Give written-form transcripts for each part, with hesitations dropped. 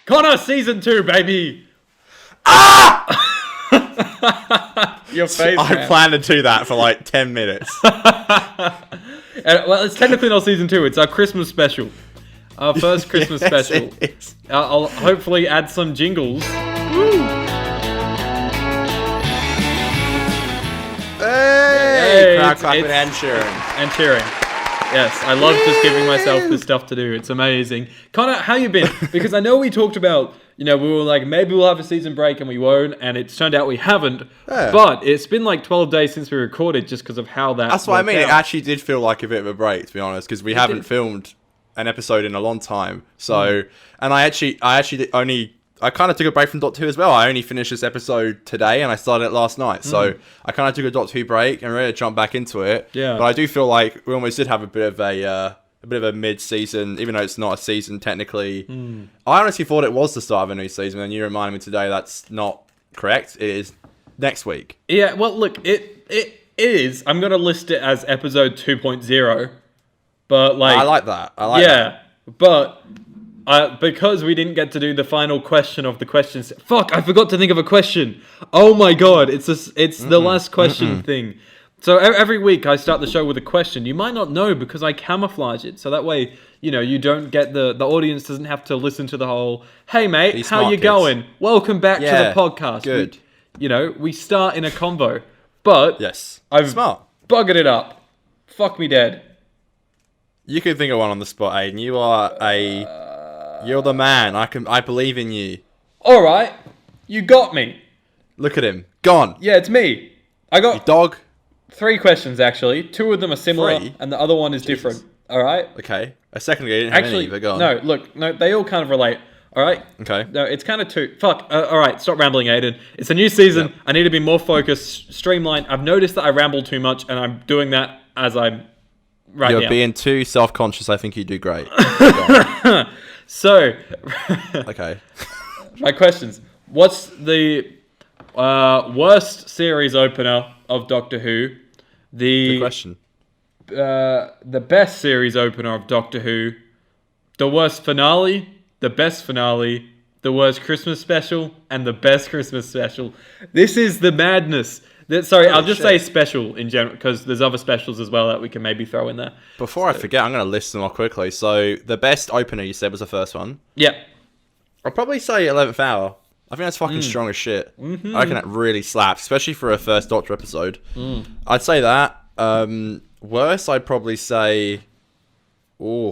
Conor season 2, baby. Ah! Your face. I plan to do that for like 10 minutes. Well, it's technically not season 2. It's our Christmas special. Our first Christmas special. It is. I'll hopefully add some jingles. Hey, crowd it's- clapping it's- and cheering. And cheering. Yes, I love just giving myself this stuff to do. It's amazing. Conor, how you been? Because I know we talked about, we were like, maybe we'll have a season break and we won't, and it's turned out we haven't. Yeah. But it's been like 12 days since we recorded just because of how That's what I mean. It out. actually did feel like a bit of a break, to be honest, because we haven't did. filmed an episode in a long time. So, and I kind of took a break from Doctor Who as well. I only finished this episode today, and I started it last night. So I kind of took a Doctor Who break and ready to jump back into it. Yeah. But I do feel like we almost did have a bit of a mid-season, even though it's not a season technically. I honestly thought it was the start of a new season, and you reminded me today that's not correct. It is next week. Yeah, well, look, it is. I'm going to list it as episode 2.0. But like... I like that. I like that. But... because we didn't get to do the final question of the questions. Fuck! I forgot to think of a question. Oh my god! It's the last question thing. So every week I start the show with a question. You might not know because I camouflage it, so that way you don't get the audience doesn't have to listen to the whole. Hey mate, These how smart you kids. going? Welcome back Yeah, to the podcast. good. We start in a convo, but Yes. I've Smart. buggered it up. Fuck me dead. You can think of one on the spot, Aidan. You're the man. I believe in you. All right, you got me. Look at him. Gone. Yeah, it's me. I got Dog. 3 questions, actually. 2 of them are similar, 3? and the other one is different. All right? Okay. A second ago, you didn't have Actually, any, but go on. no, they all kind of relate. All right? Okay. No, it's kind of 2. Fuck. All right, stop rambling, Aidan. It's a new season. Yep. I need to be more focused, streamlined. I've noticed that I ramble too much, and I'm doing that as I'm right You're now. being too self-conscious. I think you do great. Go on. So, Okay. my questions. What's the worst series opener of Doctor Who? Good question. The best series opener of Doctor Who, the worst finale, the best finale, the worst Christmas special, and the best Christmas special. This is the madness. I'll just say special in general, because there's other specials as well that we can maybe throw in there. Before I forget, I'm going to list them off quickly. So, the best opener you said was the first one. Yeah. I'll probably say 11th Hour. I think that's fucking strong as shit. Mm-hmm. I reckon that really slaps, especially for a first Doctor episode. I'd say that. Worse, I'd probably say... Oh,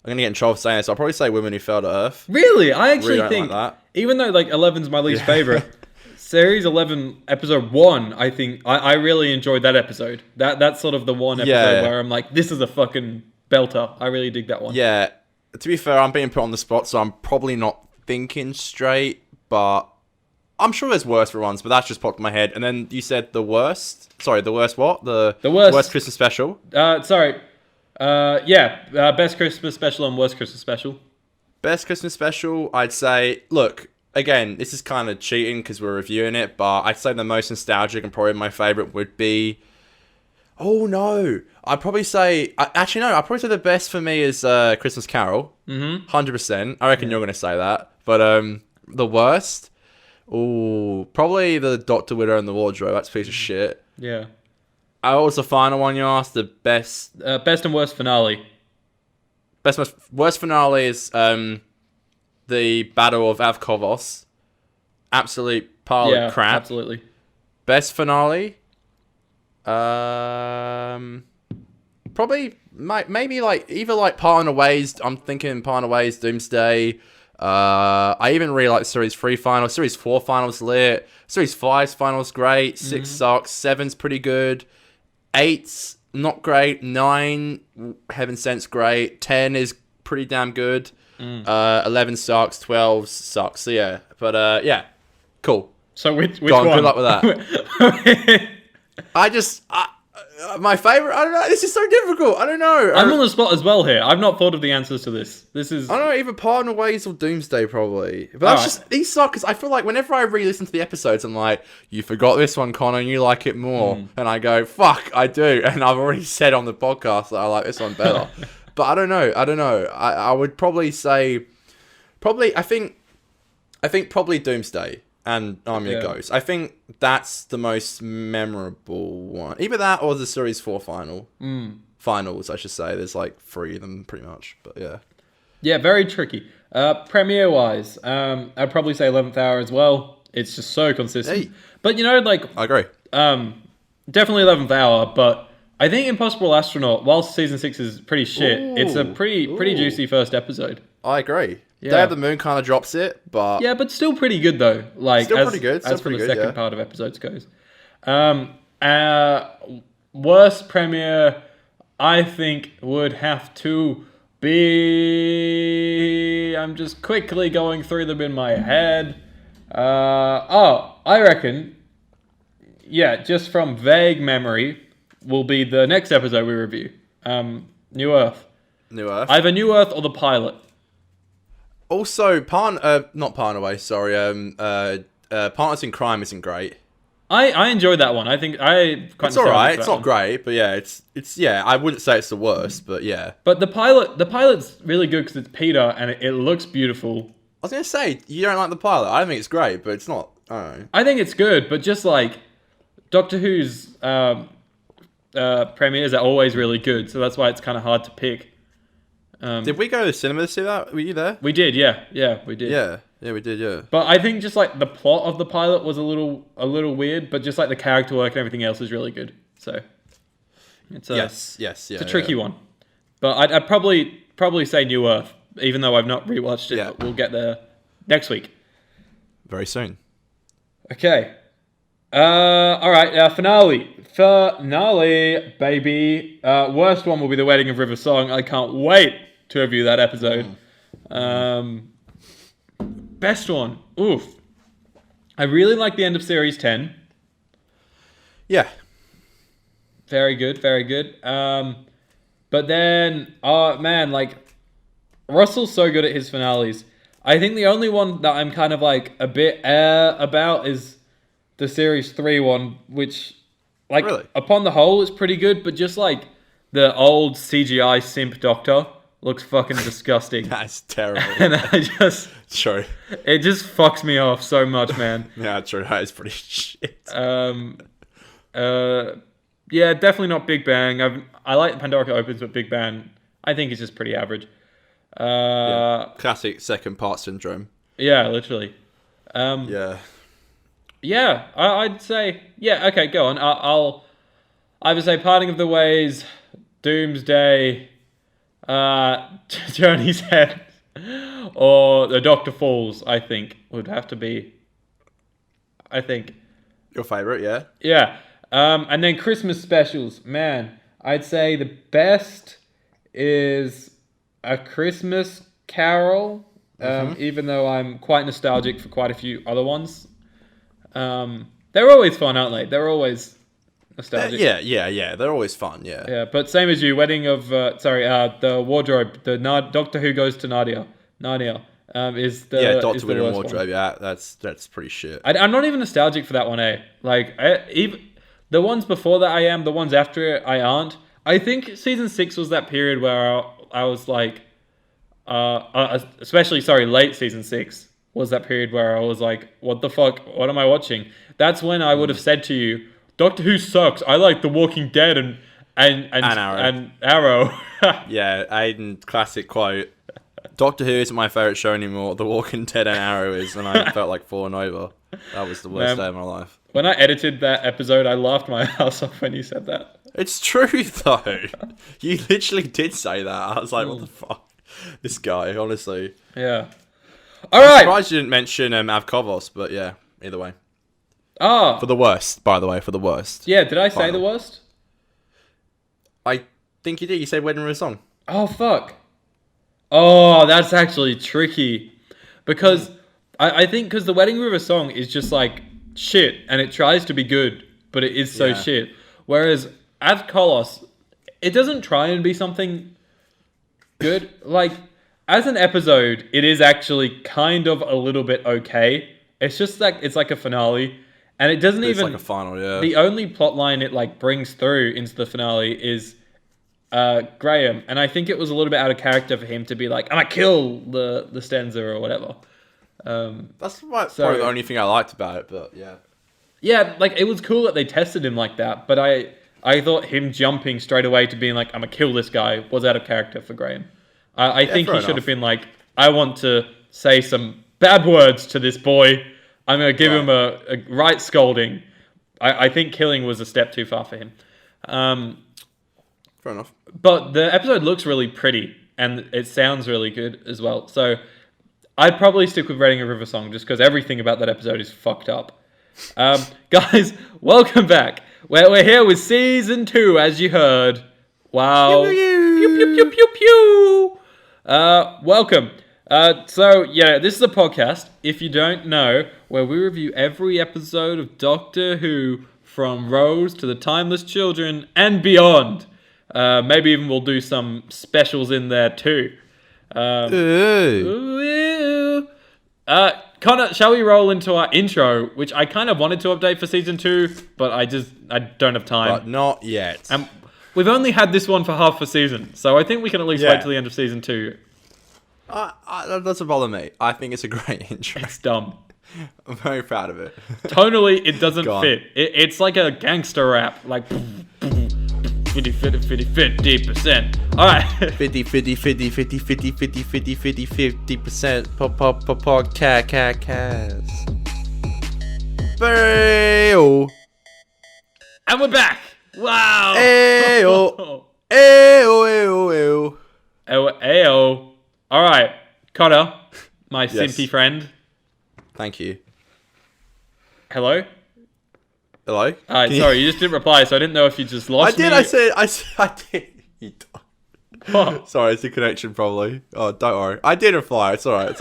I'm going to get in trouble for saying this. I'll probably say Women Who Fell to Earth. Really? I actually Really don't think, like that. even though 11's my least favorite, Series 11, episode 1, I think, I really enjoyed that episode. That's sort of the one episode where I'm like, this is a fucking belter. I really dig that one. Yeah, to be fair, I'm being put on the spot, so I'm probably not thinking straight, but I'm sure there's worse ones, but that's just popped in my head. And then you said the worst? Sorry, the worst what? The worst Christmas special? Best Christmas special and worst Christmas special. Best Christmas special, I'd say, look, again, this is kind of cheating because we're reviewing it, but I'd say the most nostalgic and probably my favourite would be... Oh, no. I'd probably say... Actually, no. I'd probably say the best for me is Christmas Carol. 100%. I reckon you're going to say that. But the worst... Oh, probably the Doctor Widow and the Wardrobe. That's a piece of shit. Yeah. What was the final one you asked? The best... Best and worst finale. Worst finale is the Battle of Avkovos. Absolute pile of crap. Absolutely. Best finale? Probably maybe like either like Parting Ways. I'm thinking Parting Ways, Doomsday. I even really like Series 3 final. Series 4 finals lit. Series 5's finals great. 6 sucks. 7's pretty good. 8's not great. 9, Heaven Sent's great. 10 is pretty damn good. 11 sucks. 12 sucks. So yeah, but yeah, cool. So which Go on, one? good luck with that. My favorite. I don't know. This is so difficult. I don't know. I'm on the spot as well here. I've not thought of the answers to this. This is... I don't know, either Parting Ways or Doomsday, probably. But that's just... These suck, because I feel like whenever I re-listen to the episodes, I'm like, you forgot this one, Conor, and you like it more. And I go, fuck, I do. And I've already said on the podcast that I like this one better. But I don't know. I would probably say... I think I think probably Doomsday and Army of Yeah. Ghosts. I think that's the most memorable one. Either that or the Series 4 finals, I should say. There's like 3 of them pretty much, but yeah. Yeah, very tricky. Premiere-wise, I'd probably say 11th Hour as well. It's just so consistent. Hey. But, you know, like, I agree. definitely 11th Hour, but I think Impossible Astronaut, whilst season 6 is pretty shit, it's a pretty juicy first episode. I agree. Yeah. Day of the Moon kind of drops it, but... Yeah, but still pretty good, though. Like, Still as, pretty good, still as for pretty the good, second yeah. part of episodes goes. Worst premiere, I think, would have to be... I'm just quickly going through them in my head. I reckon, yeah, just from vague memory, will be the next episode we review. New Earth. New Earth. Either New Earth or the pilot. Also, not Parnaway, sorry. Partners in Crime isn't great. I enjoyed that one. I think It's alright. It's not great, but yeah, it's yeah. I wouldn't say it's the worst, but yeah. But the pilot's really good because it's Peter and it looks beautiful. I was gonna say you don't like the pilot. I don't think it's great, but it's not. I don't know. I think it's good, but just like Doctor Who's premieres are always really good, so that's why it's kind of hard to pick. Did we go to the cinema to see that? Were you there? We did, yeah, we did. Yeah, we did. Yeah. But I think just like the plot of the pilot was a little weird, but just like the character work and everything else is really good. So it's a Yes. it's a tricky one. But I'd probably say New Earth, even though I've not rewatched it. Yeah. But we'll get there next week. Very soon. Okay. All right. Finale, baby. Worst one will be the Wedding of River Song. I can't wait to review that episode. Best one. Oof. I really like the end of Series 10. Yeah. Very good, very good. But then, oh man, like, Russell's so good at his finales. I think the only one that I'm kind of like a bit about is the Series 3 one, which, like, Really? upon the whole, is pretty good, but just like the old CGI simp Doctor looks fucking disgusting. That's terrible. And I just, True. it just fucks me off so much, man. Yeah, true. That is pretty shit. Yeah, definitely not Big Bang. I like Pandora Opens, but Big Bang, I think, is just pretty average. Classic second part syndrome. Yeah, literally. Yeah. Yeah, I'd say, yeah, okay, go on. I'll either say Parting of the Ways, Doomsday, Journey's Head, or The Doctor Falls, I think, would have to be, I think. Your favourite, yeah? Yeah. And then Christmas specials. Man, I'd say the best is A Christmas Carol, even though I'm quite nostalgic for quite a few other ones. They're always fun, aren't they? They're always nostalgic. Yeah. They're always fun, yeah. Yeah, but same as you, Wedding of... the Wardrobe, Doctor Who Goes to Narnia, is the... Yeah, Doctor is the Who and worst Wardrobe, one. yeah, that's pretty shit. I'm not even nostalgic for that one, eh? Like, even the ones before that I am, the ones after it I aren't. I think season 6 was that period where I was like, especially, late season 6 was that period where I was like, what the fuck, what am I watching? That's when I would have said to you, Doctor Who sucks, I like The Walking Dead and Arrow. Yeah, Aidan, classic quote. Doctor Who isn't my favourite show anymore. The Walking Dead and Arrow is, and I felt like falling over. That was the worst day of my life. When I edited that episode, I laughed my ass off when you said that. It's true, though. You literally did say that. I was like, what the fuck? This guy, honestly. Yeah. All I'm right. surprised you didn't mention Avkovos, but yeah, either way. Oh. For the worst, by the way, for the worst. Yeah, did I say Final. the worst? I think you did. You said Wedding River Song. Oh, fuck. Oh, that's actually tricky. Because I think because the Wedding River Song is just like shit, and it tries to be good, but it is so shit. Whereas Av Kolos, it doesn't try and be something good. Like, as an episode, it is actually kind of a little bit okay. It's just like, it's like a finale, and it doesn't It's even... like a final, yeah. The only plot line it like brings through into the finale is Graham, and I think it was a little bit out of character for him to be like, I'm gonna kill the Stenza or whatever. That's probably the only thing I liked about it, but yeah. Yeah, like, it was cool that they tested him like that, but I thought him jumping straight away to being like, I'm gonna kill this guy, was out of character for Graham. I think he should have been like, I want to say some bad words to this boy. I'm gonna give him a right scolding. I think killing was a step too far for him. Fair enough. But the episode looks really pretty, and it sounds really good as well. So I'd probably stick with Reading a River Song, just because everything about that episode is fucked up. Guys, welcome back. We're here with season 2, as you heard. Wow. Pew, pew, pew, pew, pew. Welcome. So, yeah, this is a podcast, if you don't know, where we review every episode of Doctor Who from Rose to the Timeless Children and beyond. Maybe even we'll do some specials in there too. Conor, shall we roll into our intro, which I kind of wanted to update for season 2, but I don't have time. But not yet. We've only had this one for half a season, so I think we can at least wait till the end of season 2. That doesn't bother me. I think it's a great intro. It's dumb. I'm very proud of it. Tonally, it doesn't fit. It's like a gangster rap, like 50%. All right. 50%. Podcast. And we're back. Wow. Ayo. Ayo. All right, Conor, my simpy friend. Thank you. Hello? Hello? Sorry, you just didn't reply, so I didn't know if you just lost me. I did. You don't. Sorry, it's a connection probably. Oh, don't worry. I did reply. It's alright.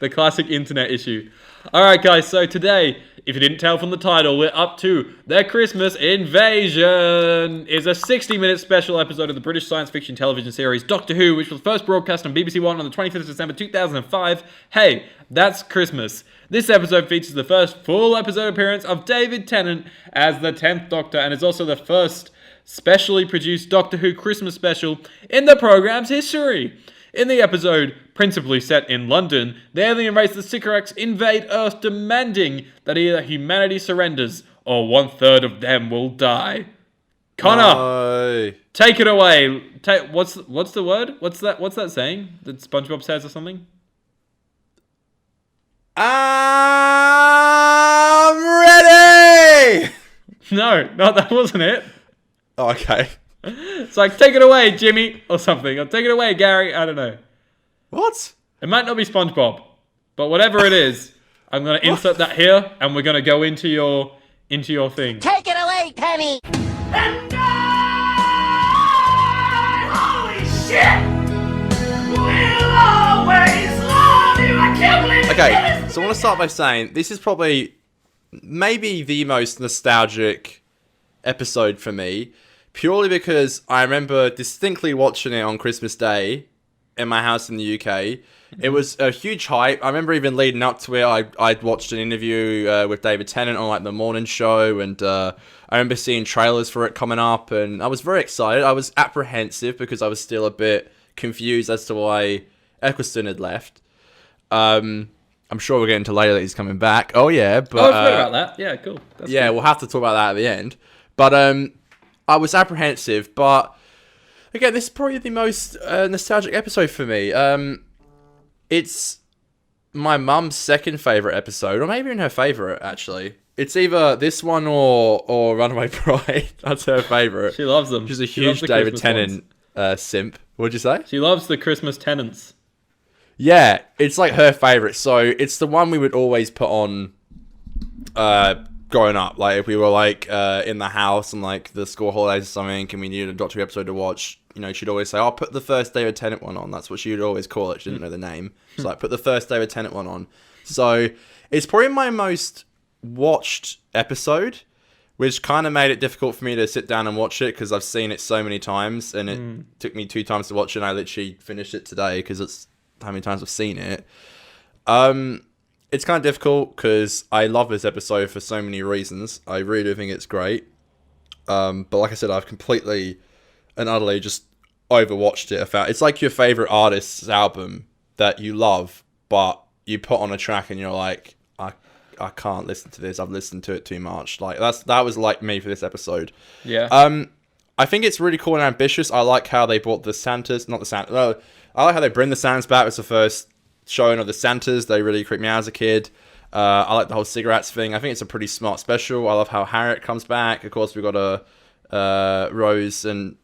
The classic internet issue. Alright, guys, so today, if you didn't tell from the title, we're up to The Christmas Invasion. It's a 60-minute special episode of the British science fiction television series Doctor Who, which was first broadcast on BBC One on the 25th of December 2005. Hey, that's Christmas. This episode features the first full episode appearance of David Tennant as the 10th Doctor, and is also the first specially produced Doctor Who Christmas special in the programme's history. In the episode, principally set in London, the alien race the Sycorax invade Earth, demanding that either humanity surrenders or 1/3 of them will die. Conor, take it away. What's the word? What's that saying that SpongeBob says or something? I'm ready! No, that wasn't it. Oh, okay. It's like, take it away, Jimmy, or something. Or take it away, Gary. I don't know. What? It might not be SpongeBob, but whatever it is, I'm going to insert that here, and we're going to go into your thing. Take it away, Penny! And holy shit! We'll always love you. I can't believe Okay, so I want to start by saying this is probably maybe the most nostalgic episode for me, purely because I remember distinctly watching it on Christmas Day in my house in the UK. It was a huge hype. I remember even leading up to it, I'd watched an interview with David Tennant on like the morning show, and I remember seeing trailers for it coming up, and I was very excited. I was apprehensive because I was still a bit confused as to why Eccleston had left. I'm sure we'll get into later that he's coming back. Oh yeah, but I've heard about that. Yeah, cool. That's cool. We'll have to talk about that at the end. But I was apprehensive, but again, this is probably the most nostalgic episode for me. It's my mum's second favourite episode, or maybe even her favourite, actually. It's either this one or Runaway Bride. That's her favourite. She loves them. She's a huge David Tennant simp. What'd you say? She loves the Christmas Tennants. Yeah, it's like her favourite. So it's the one we would always put on growing up. Like if we were like in the house and like the school holidays or something and we needed a Doctor Who episode to watch, you know, she'd always say, "I'll put the first David Tennant one on." That's what she would always call it. She didn't know the name. She's like, "Put the first David Tennant one on." So it's probably my most watched episode, which kind of made it difficult for me to sit down and watch it because I've seen it so many times, and it took me 2 times to watch it, and I literally finished it today because it's how many times I've seen it. It's kind of difficult because I love this episode for so many reasons. I really do think it's great. But like I said, I've completely and utterly just overwatched it. It's like your favorite artist's album that you love, but you put on a track and you're like, I can't listen to this. I've listened to it too much. Like that was like me for this episode. Yeah. I think it's really cool and ambitious. I like how they brought the Santas, not the Santa. No, I like how they bring the Santas back. It's the first showing of the Santas. They really creeped me out as a kid. I like the whole cigarettes thing. I think it's a pretty smart special. I love how Harriet comes back. Of course, we've got Rose and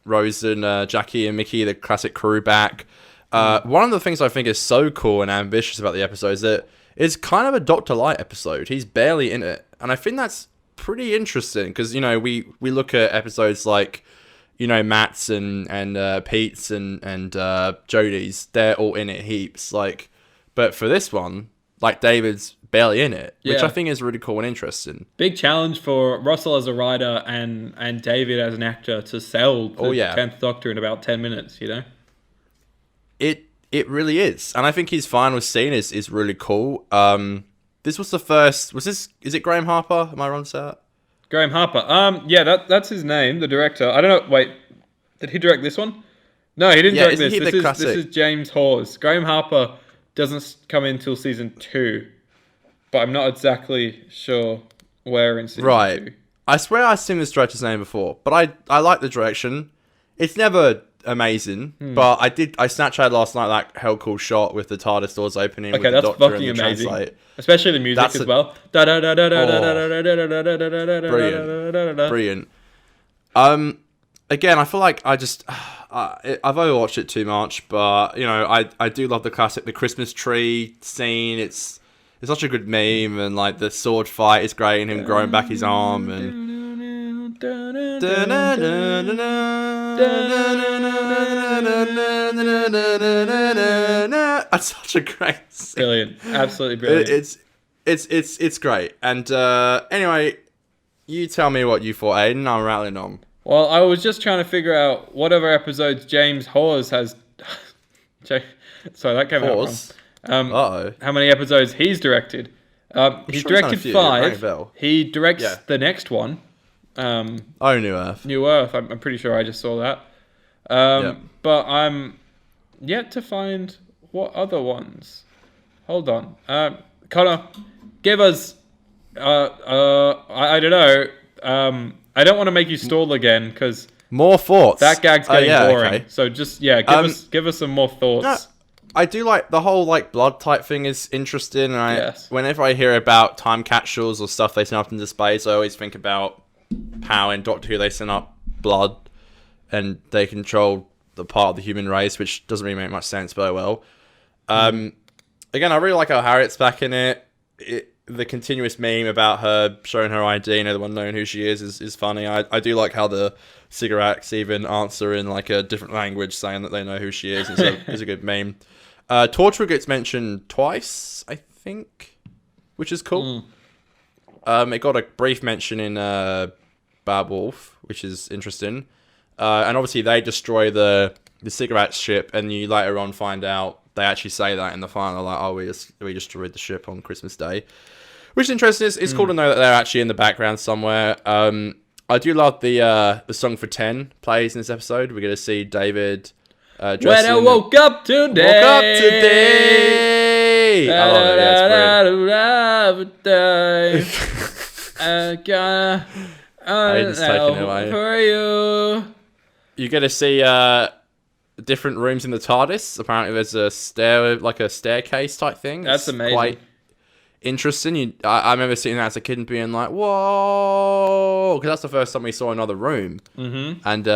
Jackie and Mickey, the classic crew, back. One of the things I think is so cool and ambitious about the episode is that it's kind of a Dr. Light episode. He's barely in it, and I think that's pretty interesting because we look at episodes like Matt's and Pete's and Jodie's. They're all in it heaps. Like, but for this one, like David's barely in it, which I think is really cool and interesting. Big challenge for Russell as a writer and David as an actor to sell the 10th Doctor in about 10 minutes. It really is, and I think his final scene is really cool. This was the first. Is it Graham Harper? Am I wrong to say that? Graham Harper. Yeah, that's his name, the director. I don't know. Wait, did he direct this one? No, he didn't direct this. This is James Hawes. Graham Harper doesn't come in till season 2, but I'm not exactly sure where in season 2. I swear I've seen this director's name before, but I like the direction. It's never amazing, but I Snapchatted last night that hell cool shot with the TARDIS doors opening. Okay, with that's the Doctor fucking and the amazing. Translate. Especially the music as well. Brilliant. Again, I feel like I've overwatched it too much, but I do love the Christmas tree scene. It's such a good meme, and like the sword fight is great, and him growing back his arm and. That's such a great scene. Brilliant, absolutely brilliant. It's great. And anyway, you tell me what you thought, Aidan. I'm rattling on. Well, I was just trying to figure out what other episodes James Hawes has. Sorry, that came out wrong. How many episodes he's directed? He's directed 5. He directs the next one. New Earth. New Earth. I'm pretty sure I just saw that. But I'm yet to find what other ones. Hold on. Conor, give us. I don't know. I don't want to make you stall again because more thoughts. That gag's getting boring. Okay. So just give us some more thoughts. No, I do like the whole blood type thing is interesting. And whenever I hear about time capsules or stuff they send up into space, I always think about how in Doctor Who they send up blood and they control the part of the human race, which doesn't really make much sense, but well. Again, I really like how Harriet's back in it. The continuous meme about her showing her ID and everyone knowing who she is funny. I do like how the cigarettes even answer in like a different language saying that they know who she is. It's a good meme. Torchwood gets mentioned twice, I think, which is cool. It got a brief mention in Bad Wolf, which is interesting. And obviously they destroy the cigarette ship, and you later on find out they actually say that in the final, like, we destroyed the ship on Christmas Day. Which is interesting. It's cool to know that they're actually in the background somewhere. I do love the song for 10 plays in this episode. We're going to see David dressed when I woke up today. I love it. Yeah, it's brilliant. Aidan's taking it away. For you. You get to see different rooms in the TARDIS. Apparently there's a staircase type thing. That's amazing. Quite interesting. I remember seeing that as a kid and being like, whoa, because that's the first time we saw another room. Mm-hmm. And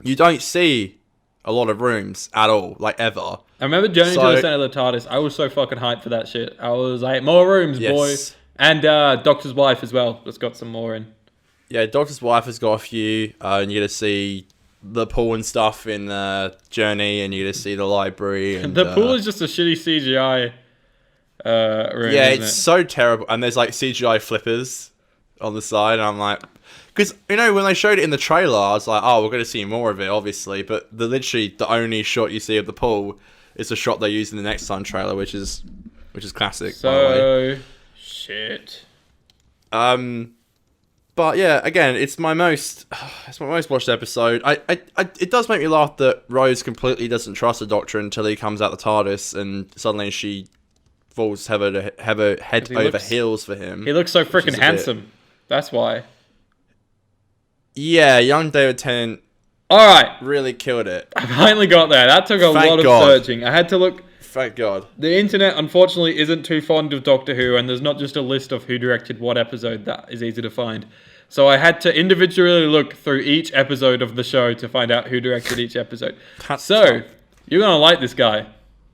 you don't see a lot of rooms at all, like ever. I remember journeying to the center of the TARDIS. I was so fucking hyped for that shit. I was like, more rooms, boy. And Doctor's wife as well. Let's got some more in. Yeah, Doctor's wife has got a few. And you get to see the pool and stuff in Journey, and you get to see the library. And the pool is just a shitty CGI room. Yeah, it's so terrible. And there's like CGI flippers on the side, and I'm like, because when they showed it in the trailer, I was like, oh, we're going to see more of it, obviously. But literally the only shot you see of the pool is the shot they use in the next Sun trailer, which is classic. So by the way. Shit. But yeah, again, it's my most watched episode. It does make me laugh that Rose completely doesn't trust the Doctor until he comes out the TARDIS, and suddenly she falls head over heels for him. He looks so is freaking a handsome. That's why. Yeah, young David Tennant All right, really killed it. I finally got there. That took a Thank lot of God. searching. I had to look. Thank God. The internet, unfortunately, isn't too fond of Doctor Who, and there's not just a list of who directed what episode that is easy to find. So I had to individually look through each episode of the show to find out who directed each episode. So, you're going to like this guy.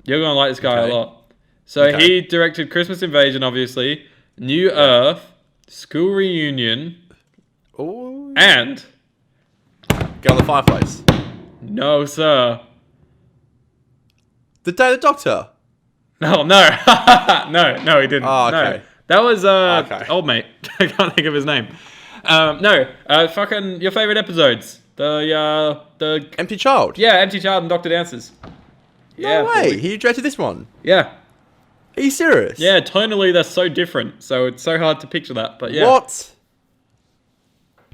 You're going to like this guy a lot. So he directed Christmas Invasion, obviously, New Earth, School Reunion, and... Go on the Fireplace. No, sir. The Day of the Doctor. No. no, he didn't. Oh, okay. No. That was Okay. old mate. I can't think of his name. Fucking your favorite episodes. The Empty Child. yeah, Empty Child and Doctor Dances. Yeah, No way. He directed this one. Yeah, Are you serious? yeah. Tonally, they're so different, so it's so hard to picture that. But yeah, What?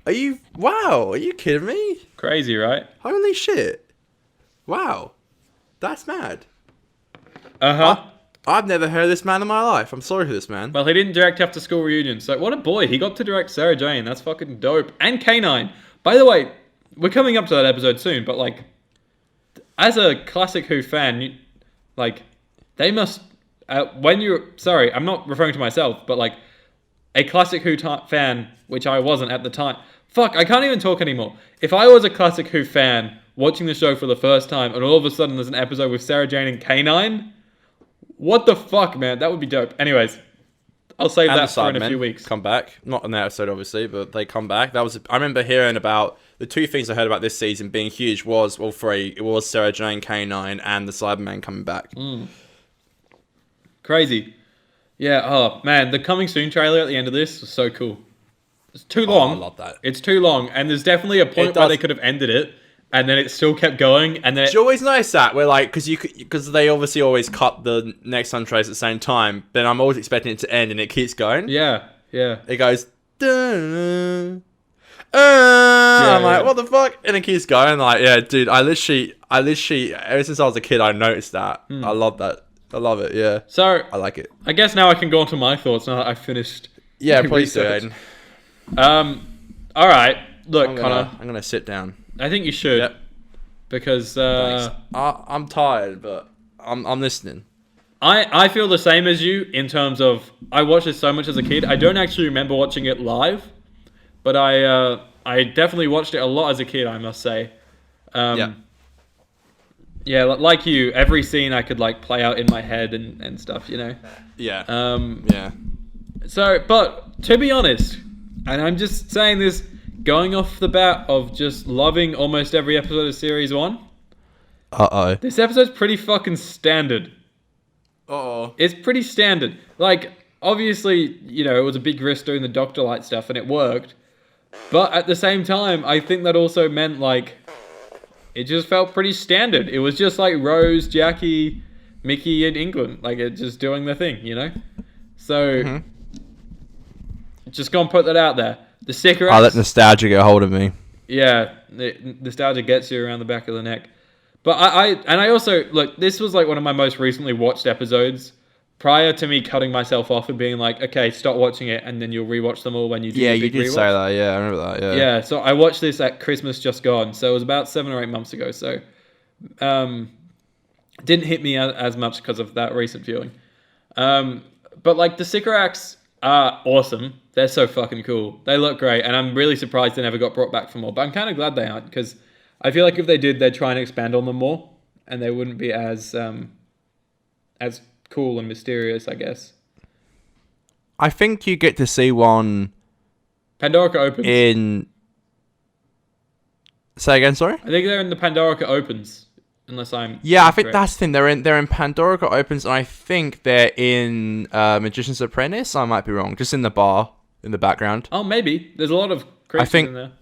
Are you... Wow. Are you kidding me? crazy, right? Holy shit. Wow. That's mad. I've never heard of this man in my life. I'm sorry for this man. Well, he didn't direct After School Reunion, so what a boy. He got to direct Sarah Jane. That's fucking dope. And K9. By the way, we're coming up to that episode soon, but like, as a classic Who fan, they must... sorry, I'm not referring to myself, but like, a classic Who fan, which I wasn't at the time... Fuck, I can't even talk anymore. If I was a classic Who fan watching the show for the first time, and all of a sudden there's an episode with Sarah Jane and K9... What the fuck, man? That would be dope. Anyways, I'll save And that the for in a Sidemen few weeks. come back. Not in that episode, obviously, but they come back. I remember hearing about... The two things I heard about this season being huge was... Well, three. It was Sarah Jane, K9, and the Cybermen coming back. Crazy. Yeah, oh, man. The coming soon trailer at the end of this was so cool. It's too long. I love that. It's too long. And there's definitely a point where they could have ended it. And then it still kept going. And then Did you always notice that? Where like, because they obviously always cut the next suntrays at the same time. Then I'm always expecting it to end, and it keeps going. Yeah. It goes. I'm like, what the fuck? And it keeps going. Like, yeah, dude. I literally. Ever since I was a kid, I noticed that. I love that. I love it. Yeah. So I like it. I guess now I can go on to my thoughts now that I've finished. Yeah, the please do, research. Aiden. All right. Look, Connor. I'm gonna sit down. I think you should. Yep. Because Thanks. I'm tired, but I'm listening. I feel the same as you in terms of I watched it so much as a kid. I don't actually remember watching it live, but I definitely watched it a lot as a kid, I must say. Yeah, like you, every scene I could like play out in my head and stuff, you know. Yeah. Yeah. So, but to be honest, and I'm just saying this going off the bat of just loving almost every episode of Series 1. Uh-oh. This episode's pretty fucking standard. Uh-oh. It's pretty standard. Like, obviously, you know, it was a big risk doing the Doctor Light stuff, and it worked. But at the same time, I think that also meant, like, it just felt pretty standard. It was just like Rose, Jackie, Mickey, and England. Like, it just doing the thing, you know? So, just gonna put that out there. The sticker I'll let nostalgia get a hold of me. Yeah, nostalgia gets you around the back of the neck. But I also, look, this was like one of my most recently watched episodes prior to me cutting myself off and being like, okay, stop watching it, and then you'll rewatch them all when you do Yeah, your you big did rewatch. say that. Yeah, I remember that. Yeah. Yeah, so I watched this at Christmas just gone, so it was about 7 or 8 months ago, so didn't hit me as much because of that recent viewing. But like the sticker acts are awesome. They're so fucking cool. They look great, and I'm really surprised they never got brought back for more. But I'm kind of glad they aren't, because I feel like if they did, they'd try and expand on them more, and they wouldn't be as cool and mysterious, I guess. I think you get to see one Pandorica opens. in... Say again, sorry? I think they're in the Pandorica opens, unless I'm... Yeah, I think incorrect. that's the thing. They're in Pandorica Opens, and I think they're in Magician's Apprentice. I might be wrong. Just in the bar in the background. Oh, maybe. There's a lot of creatures in there.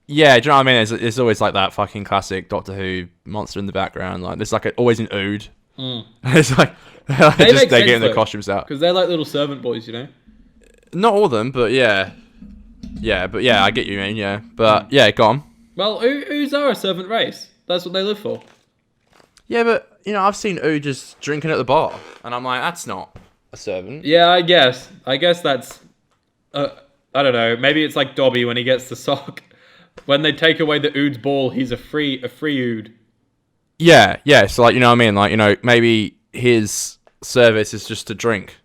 Yeah, do you know what I mean? It's always like that fucking classic Doctor Who monster in the background. Like there's like always an Ood. It's like they're getting the costumes out because they're like little servant boys, you know. Not all of them, but yeah, I get you, man. Yeah, but yeah, go on. Well, Oods are a servant race. That's what they live for. Yeah, but you know, I've seen Ood just drinking at the bar, and I'm like, that's not a servant. Yeah, I guess. I guess that's. I don't know. Maybe it's like Dobby when he gets the sock. When they take away the Ood's ball, he's a free Ood. Yeah, yeah. So like, you know what I mean? Like, you know, maybe his service is just to drink.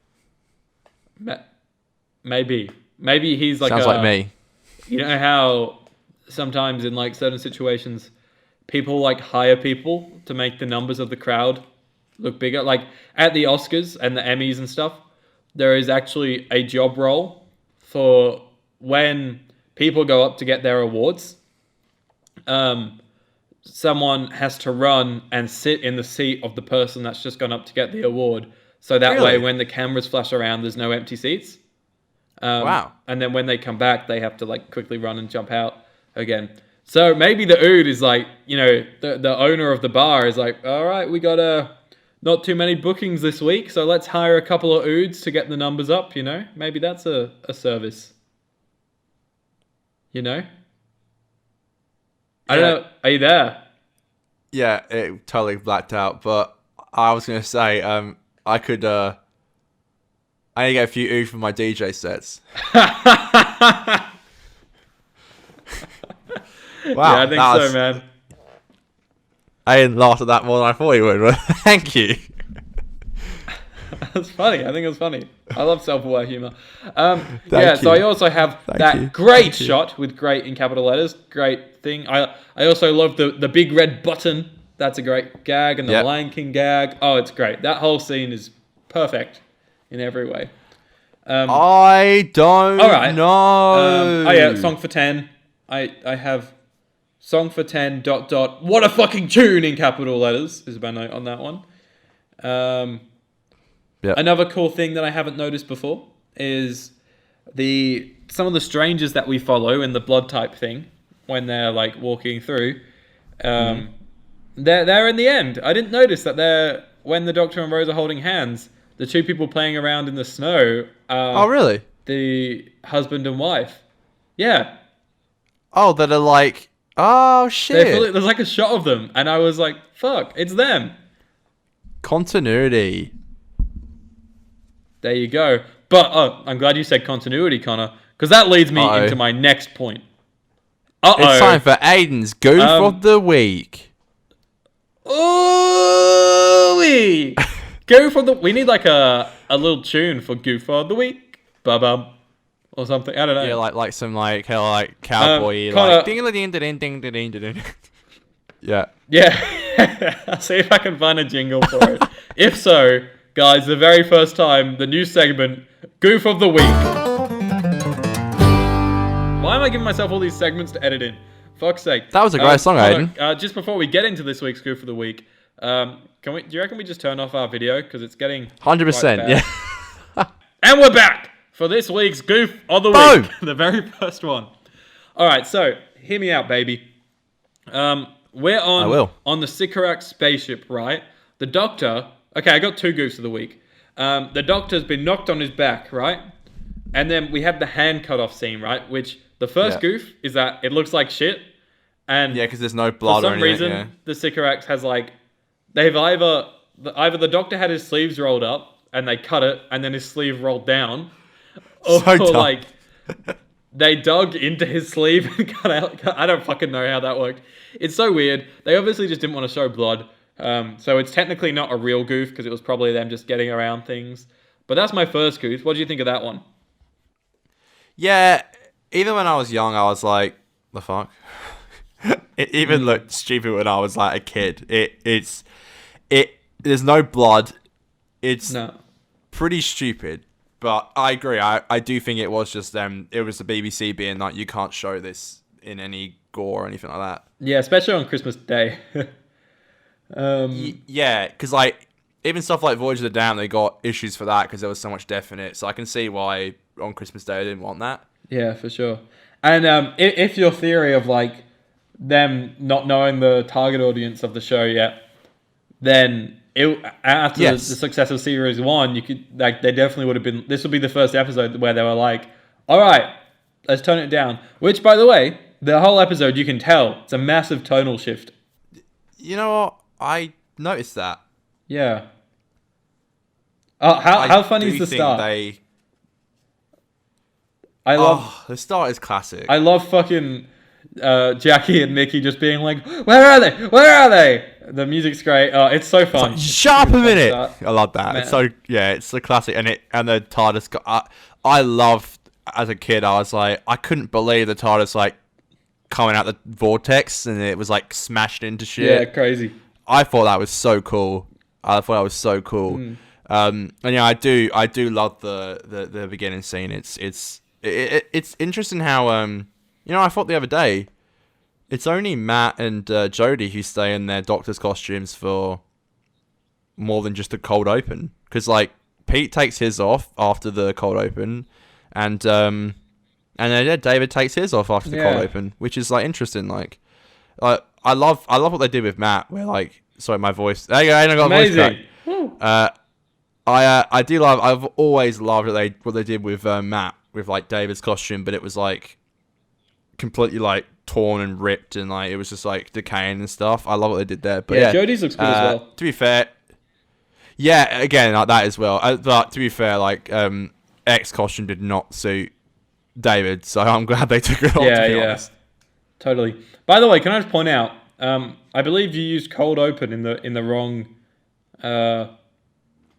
Maybe he's like Sounds like me. You know how sometimes in like certain situations, people like hire people to make the numbers of the crowd look bigger. Like at the Oscars and the Emmys and stuff, there is actually a job role for when people go up to get their awards. Someone has to run and sit in the seat of the person that's just gone up to get the award. So that way, when the cameras flash around, there's no empty seats. Wow. And then when they come back, they have to like quickly run and jump out again. So maybe the Ood is like, you know, the owner of the bar is like, all right, we got not too many bookings this week, so let's hire a couple of Oods to get the numbers up, you know? Maybe that's a service. You know? I don't know. Are you there? Yeah, it totally blacked out. But I was gonna say, I need to get a few Ood for my DJ sets. Wow, Yeah, I think so, man. I didn't laugh at that more than I thought you would, but thank you. That's funny. I think it was funny. I love self-aware humor. Thank so you. I also have Thank that you. great Thank you. shot with great in capital letters. Great thing. I also love the big red button. That's a great gag. And the Lion King gag. Oh, it's great. That whole scene is perfect in every way. I don't know. Song for 10. I have song for 10 ... What a fucking tune in capital letters is my note on that one. Another cool thing that I haven't noticed before is some of the strangers that we follow in the blood type thing when they're like walking through. They're in the end. I didn't notice that when the Doctor and Rose are holding hands, the two people playing around in the snow are Oh, really? the husband and wife. Yeah. Oh, that are like, oh shit. There's like a shot of them, and I was like, fuck, it's them. Continuity. There you go. But I'm glad you said continuity, Connor, because that leads me into my next point. It's time for Aidan's Goof of the Week. Ooh-wee! Goof of the... We need like a little tune for Goof of the Week. Ba-bum. Or something. I don't know. Yeah, like some like cowboy Connor, like ding ding ding ding ding ding. Yeah. Yeah. I'll see if I can find a jingle for it. If so, guys, the very first time, the new segment, Goof of the Week. Why am I giving myself all these segments to edit in? Fuck's sake. That was a great song, Aidan. Just before we get into this week's Goof of the Week, do you reckon we just turn off our video? Because it's getting 100%, yeah. And we're back for this week's Goof of the Boom. Week. The very first one. Alright, so, hear me out, baby. We're on the Sycorax spaceship, right? The Doctor... Okay, I got two Goofs of the Week. The Doctor's been knocked on his back, right? And then we have the hand cut off scene, right? Which, the first Goof is that it looks like shit. And Yeah, because there's no blood for or some anything. reason, the Sycorax has like... They've either the Doctor had his sleeves rolled up, and they cut it, and then his sleeve rolled down. Or, So dumb. like, they dug into his sleeve and cut out... I don't fucking know how that worked. It's so weird. They obviously just didn't want to show blood. So it's technically not a real goof, because it was probably them just getting around things. But that's my first goof. What do you think of that one? Yeah, even when I was young, I was like, the fuck? It even looked stupid when I was like a kid. There's no blood. It's pretty stupid. But I agree. I do think it was just them. It was the BBC being like, you can't show this in any gore or anything like that. Yeah, especially on Christmas Day. Yeah, because like even stuff like Voyage of the Damned, they got issues for that because there was so much death in it. So I can see why on Christmas Day they didn't want that. Yeah, for sure. And if your theory of like them not knowing the target audience of the show yet, then after the success of series 1, you could like they definitely would have been. This would be the first episode where they were like, "All right, let's tone it down." Which, by the way, the whole episode you can tell it's a massive tonal shift. You know what? I noticed that. Yeah. How funny is the start? I love the start is classic. I love fucking Jackie and Mickey just being like, "Where are they? Where are they?" The music's great. It's so fun. Shut up a minute. I love that. Man. It's so it's a classic, and the TARDIS. I loved as a kid. I was like, I couldn't believe the TARDIS like coming out the vortex and it was like smashed into shit. Yeah, crazy. I thought that was so cool. And yeah, I do love the beginning scene. It's interesting how I thought the other day it's only Matt and Jodie who stay in their doctor's costumes for more than just a cold open, because like Pete takes his off after the cold open, and then David takes his off after the cold open, which is like interesting. Like, I love what they did with Matt. Where like, sorry, my voice. There you go, I got amazing. A voice crack. I do love. I've always loved what they did with Matt with like David's costume, but it was like completely like torn and ripped, and like it was just like decaying and stuff. I love what they did there. But yeah, Jodie's looks good as well. To be fair, yeah, again like that as well. But to be fair, like X costume did not suit David, so I'm glad they took it off. To be honest. Totally. By the way, can I just point out? I believe you used cold open in the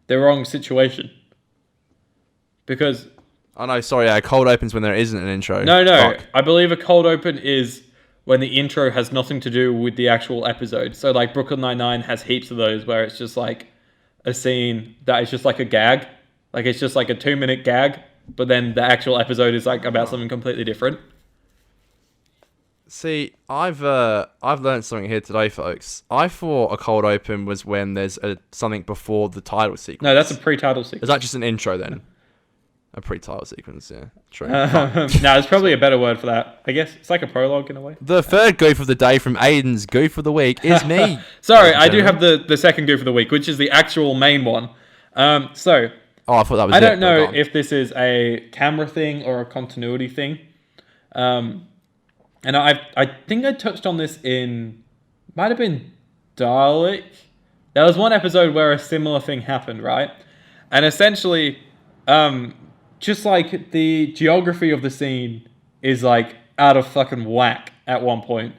wrong situation, because. Oh no, sorry. Yeah, cold opens when there isn't an intro. No. Fuck. I believe a cold open is when the intro has nothing to do with the actual episode. So like Brooklyn Nine-Nine has heaps of those where it's just like a scene that is just like a gag, like it's just like a 2-minute gag, but then the actual episode is like about something completely different. See, I've learned something here today, folks. I thought a cold open was when there's something before the title sequence. No, that's a pre-title sequence. Is that just an intro then? A pre-title sequence, yeah. True. No, there's probably a better word for that. I guess it's like a prologue in a way. The third goof of the day from Aidan's goof of the week is me. Sorry, I do have the second goof of the week, which is the actual main one. I thought that was I don't know if this is a camera thing or a continuity thing. And I think I touched on this might have been Dalek. There was one episode where a similar thing happened, right? And essentially, just like the geography of the scene is like out of fucking whack at one point,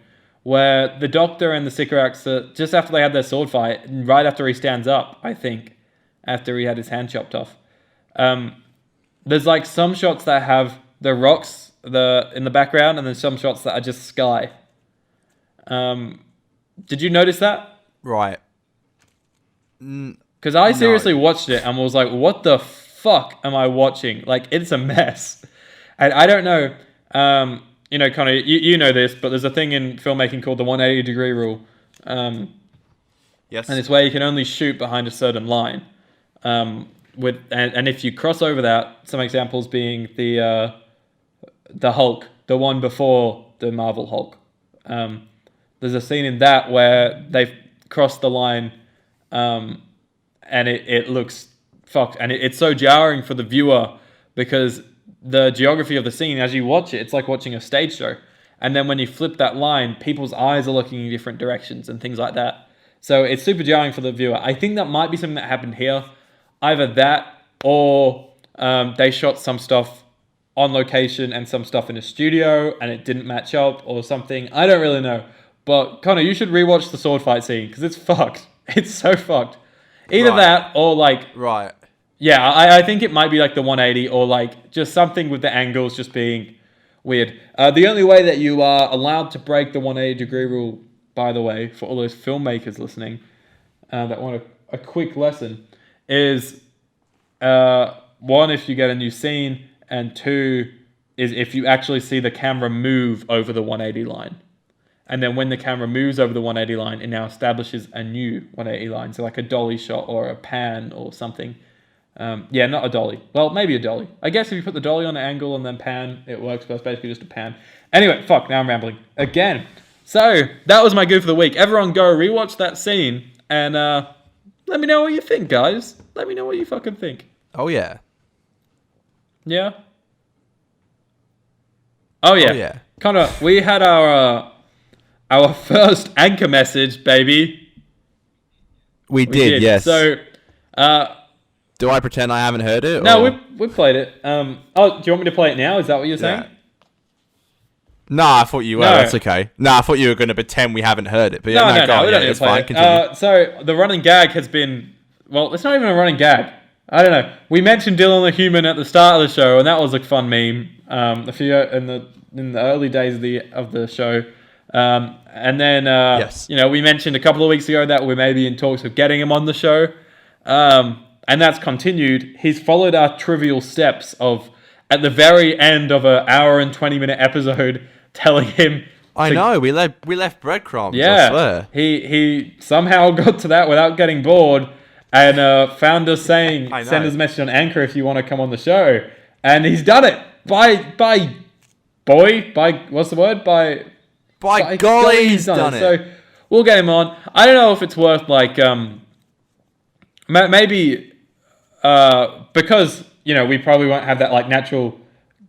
where the Doctor and the Sycorax, just after they had their sword fight, right after he stands up, I think, after he had his hand chopped off, there's like some shots that have the rocks in the background, and then some shots that are just sky. Did you notice that? Right. Because I seriously watched it and was like, what the fuck am I watching? Like, it's a mess. And I don't know, Conor, you know this, but there's a thing in filmmaking called the 180-degree rule. Yes. And it's where you can only shoot behind a certain line. And if you cross over that, some examples being the Hulk, the one before the Marvel Hulk. There's a scene in that where they've crossed the line, and it looks fucked, and it's so jarring for the viewer because the geography of the scene, as you watch it, it's like watching a stage show. And then when you flip that line, people's eyes are looking in different directions and things like that. So it's super jarring for the viewer. I think that might be something that happened here. Either that or they shot some stuff on location and some stuff in a studio and it didn't match up or something. I don't really know. But Conor, you should rewatch the sword fight scene because it's fucked. It's so fucked. Either that or like... Right. Yeah, I think it might be like the 180 or like just something with the angles just being weird. The only way that you are allowed to break the 180-degree rule, by the way, for all those filmmakers listening that want a quick lesson, is one, if you get a new scene, and two, is if you actually see the camera move over the 180 line. And then when the camera moves over the 180 line, it now establishes a new 180 line. So like a dolly shot or a pan or something. Yeah, not a dolly. Well, maybe a dolly. I guess if you put the dolly on an angle and then pan, it works, but it's basically just a pan. Anyway, fuck, now I'm rambling. Again. So, that was my goof of the week. Everyone go rewatch that scene and let me know what you think, guys. Let me know what you fucking think. Oh, yeah. Yeah? Oh, yeah. Oh, yeah. Conor, we had our first anchor message, baby. We did, yes. So, Do I pretend I haven't heard it? No, or? we played it. Do you want me to play it now? Is that what you're saying? Yeah. No, I thought you were. No. That's okay. No, I thought you were going to pretend we haven't heard it. But yeah, No, go on, we don't need to it's play fine. it. Continue. So the running gag has been, well, it's not even a running gag. I don't know. We mentioned Dylan the Human at the start of the show, and that was a fun meme. A few in the early days of the show, and then Yes. we mentioned a couple of weeks ago that we're maybe in talks of getting him on the show, and that's continued. He's followed our trivial steps of at the very end of an hour and 20-minute episode, telling him. I know we left breadcrumbs. Yeah, I swear. He somehow got to that without getting bored, and found us saying, I know. send us a message on Anchor if you want to come on the show, and he's done it. By what's the word? By golly, he's done it. So we'll get him on. I don't know if it's worth maybe because we probably won't have that natural.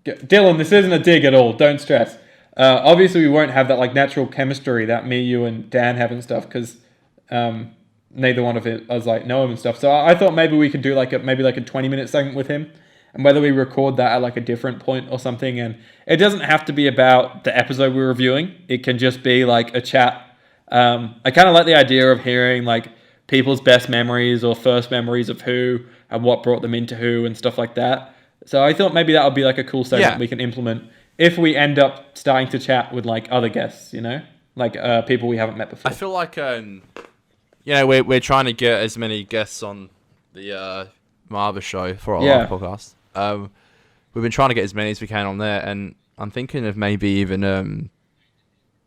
Dylan, this isn't a dig at all. Don't stress. Obviously, we won't have that natural chemistry that me, you, and Dan have and stuff because neither one of us know him and stuff. So I thought maybe we could do maybe a 20-minute segment with him, and whether we record that at a different point or something. And it doesn't have to be about the episode we're reviewing. It can just be a chat. I kind of like the idea of hearing people's best memories or first memories of Who and what brought them into Who and stuff like that. So I thought maybe that would be a cool segment we can implement if we end up starting to chat with other guests, people we haven't met before. I feel like we're trying to get as many guests on the Whoviverse show for our live podcast. We've been trying to get as many as we can on there, and I'm thinking of maybe even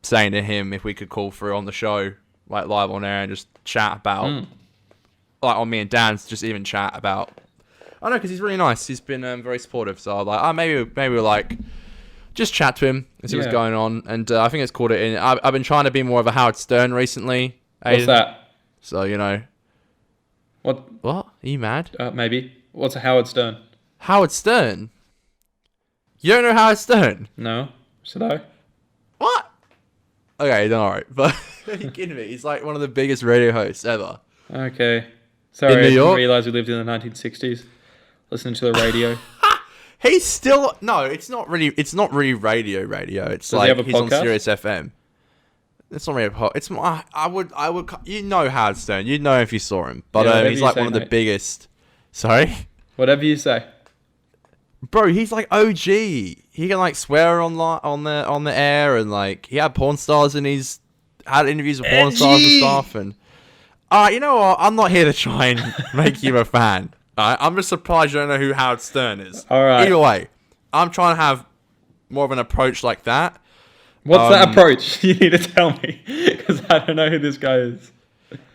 saying to him if we could call through on the show, live on air, and just chat about, on me and Dan's, just even chat about. I know, because he's really nice. He's been very supportive, so I'm maybe we'll just chat to him and see what's going on. And I think it's called it in. I've been trying to be more of a Howard Stern recently. What's Aidan. that? So What? Are you mad? Maybe. What's a Howard Stern? Howard Stern? You don't know Howard Stern? No. Should I? What? Okay, then alright. But are you kidding me? He's one of the biggest radio hosts ever. Okay. Sorry, In New I didn't York? realize we lived in the 1960s. Listening to the radio. He's still it's not really radio. It's Does he have a he's on podcast? Sirius FM. It's not really a podcast. It's I would Howard Stern. You'd know if you saw him. But whatever he's you say, one of the mate. biggest. Sorry? Whatever you say. Bro, he's OG. He can swear on the air, and he had porn stars, and he's had interviews with porn stars and stuff. And you know what? I'm not here to try and make you a fan. I'm just surprised you don't know who Howard Stern is. All right. Either way, I'm trying to have more of an approach like that. What's that approach? You need to tell me, because I don't know who this guy is.